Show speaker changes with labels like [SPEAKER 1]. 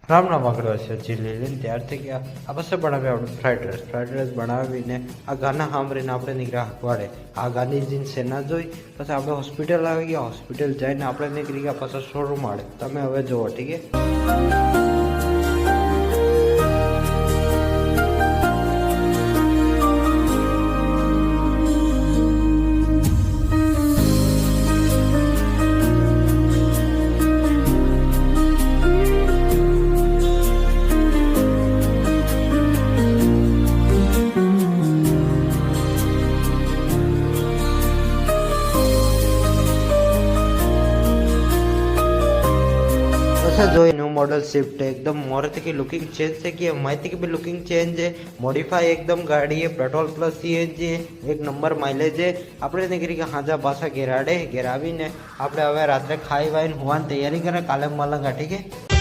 [SPEAKER 1] રામના વાગડો છે ચીલી લઈને ત્યાર થઈ ગયા આ પછી બનાવી આપણે ફ્રાઈડ રાઈસ બનાવીને આ ગાના સાંભળીને આપણે નીકળ્યા હકવાડે આ ગાંધીજીની સેના જોઈ પછી આપણે હોસ્પિટલ આવી ગયા હોસ્પિટલ જઈને આપણે નીકળી ગયા પછી શોરૂમ આડે તમે હવે જુઓ ઠીક છે। जो न्यू मॉडल स्विफ्ट है एकदम मारुति की लुकिंग चेंज से की है मारुति की भी लुकिंग चेंज है मॉडिफाई एकदम गाड़ी है पेट्रोल प्लस सीएनजी है एक नंबर माइलेज है આપણે નીકળી ગયા હાજા પાછા ઘેરાડે ઘેરાવીને આપણે હવે રાત્રે ખાઈ વાઈને હોવાની તૈયારી કરે કાલે મળંગા ઠીક है।